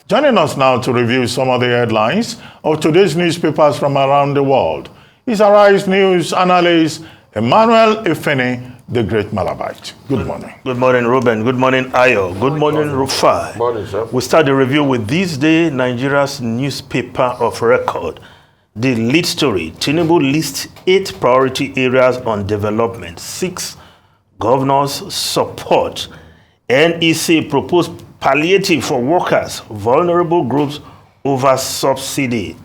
Joining us now to review some of the headlines of today's newspapers from around the world is Arise News analyst Emmanuel Ifene, the Great Malabite. Good morning. Good morning, Ruben. Good morning, Ayo. Good morning, Rufai. Good morning, sir. We start the review with this day, Nigeria's newspaper of record. The lead story, Tinubu lists 8 priority areas on development. 6 governors support. NEC proposed palliative for workers, vulnerable groups over subsidy.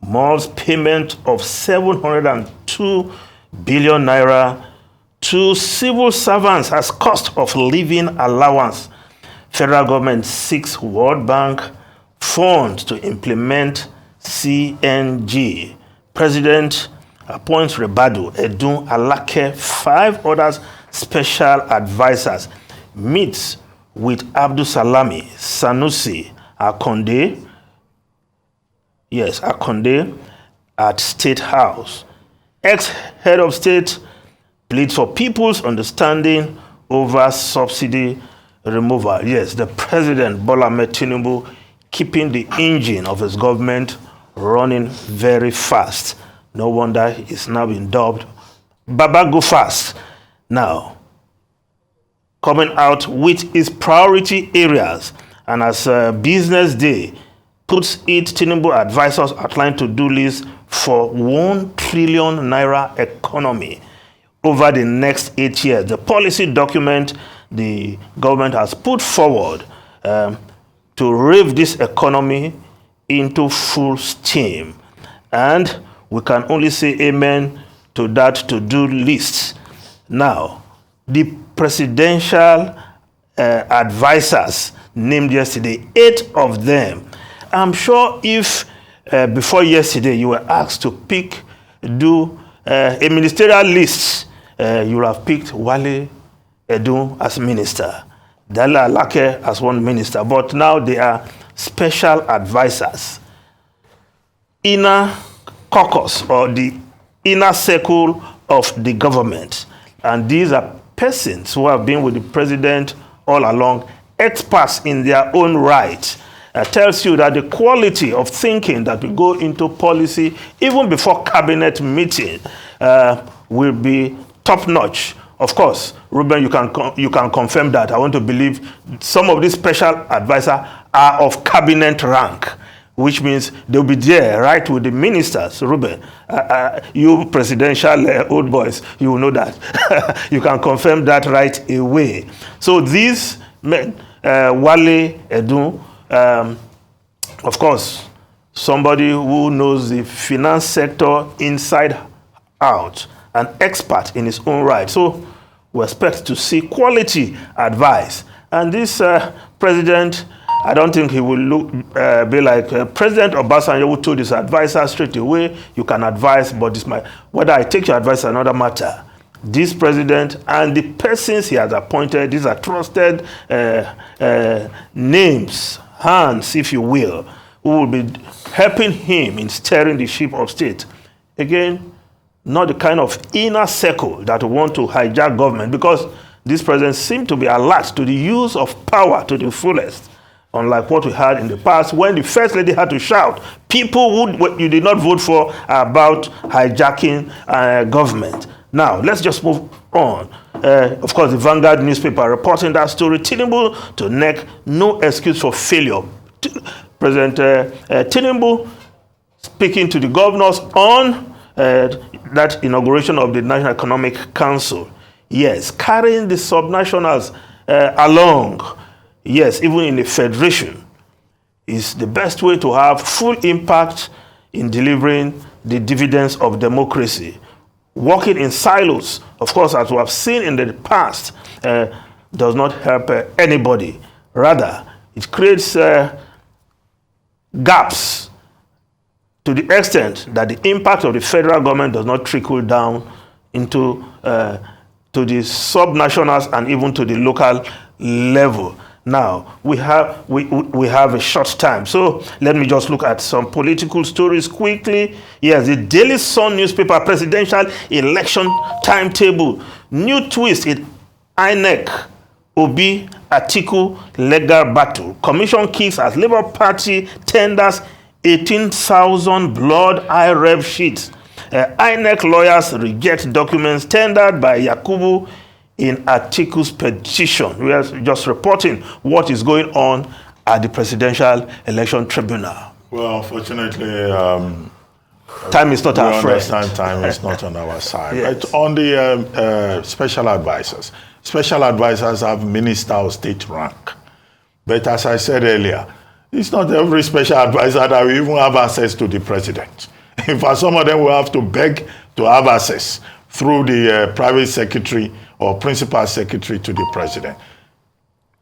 Malls payment of 702 billion naira to civil servants as cost of living allowance. Federal government seeks World Bank funds to implement CNG. President appoints Rebadu, Edun, Alake, 5 others special advisors. Meets with Abdul Salami, Sanusi, Akonde at State House. Ex-head of state pleads for people's understanding over subsidy removal. Yes, the president, Bola Ahmed Tinubu, keeping the engine of his government running very fast. No wonder he's now been dubbed Baba Go Fast. Now, coming out with his priority areas, and as Business Day puts it, Tinubu advisors outline to-do list for 1 trillion naira economy over the next 8 years. The policy document the government has put forward to rev this economy into full steam. And we can only say amen to that to-do list. Now, the presidential advisors named yesterday, 8 of them. I'm sure if before yesterday you were asked to do a ministerial list, you would have picked Wale Edun as minister, Dala Alake as one minister, but now they are special advisors. Inner caucus, or the inner circle of the government. And these are persons who have been with the president all along, experts in their own right. Tells you that the quality of thinking that will go into policy, even before cabinet meeting, will be top-notch. Of course, Ruben, you can confirm that. I want to believe some of these special advisors are of cabinet rank, which means they'll be there right with the ministers. Ruben, you presidential old boys, you will know that. You can confirm that right away. So these men, Wale Edun, of course, somebody who knows the finance sector inside out, an expert in his own right. So we expect to see quality advice. And this president, I don't think he will be like President Obasanjo, who told his advisor straight away, you can advise, but whether I take your advice is another matter. This president and the persons he has appointed, these are trusted names, hands, if you will, who will be helping him in steering the ship of state. Again, not the kind of inner circle that want to hijack government, because this president seemed to be alert to the use of power to the fullest, unlike what we had in the past when the first lady had to shout, people who you did not vote for are about hijacking government. Now, let's just move on. Of course, the Vanguard newspaper reporting that story, Tinubu to neck, no excuse for failure. President Tinubu speaking to the governors on that inauguration of the National Economic Council. Yes, carrying the subnationals along. Yes, even in a federation is the best way to have full impact in delivering the dividends of democracy. Working in silos, of course, as we have seen in the past, does not help anybody. Rather, it creates gaps to the extent that the impact of the federal government does not trickle down into to the subnationals and even to the local level. Now, we have a short time, so let me just look at some political stories quickly. Yes, the Daily Sun newspaper, presidential election timetable. New twist in INEC Obi Atiku legal battle. Commission kicks as Labour Party tenders 18,000 blood IREV sheets. INEC lawyers reject documents tendered by Yakubu in Atiku's petition. We are just reporting what is going on at the Presidential Election Tribunal. Well, unfortunately, time is not our friend. We understand time is not on our side. Yes. But on the special advisors have minister of state rank. But as I said earlier, it's not every special advisor that will even have access to the president. In fact, some of them will have to beg to have access through the private secretary or principal secretary to the president.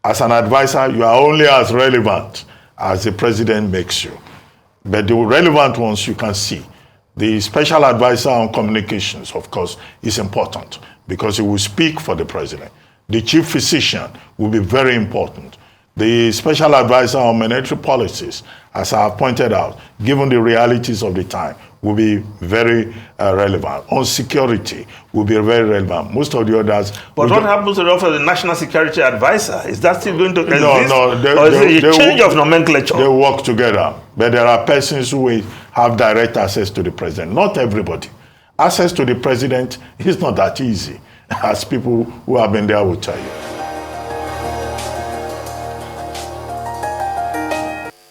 As an advisor, you are only as relevant as the president makes you. But the relevant ones you can see. The special advisor on communications, of course, is important because he will speak for the president. The chief physician will be very important. The special advisor on monetary policies, as I have pointed out, given the realities of the time, will be very relevant. On security will be very relevant. Most of the others... But what happens to the office of the National Security Advisor? Is that still going to exist? No, or is it a change of nomenclature? They work together. But there are persons who will have direct access to the president. Not everybody. Access to the president is not that easy, as people who have been there will tell you.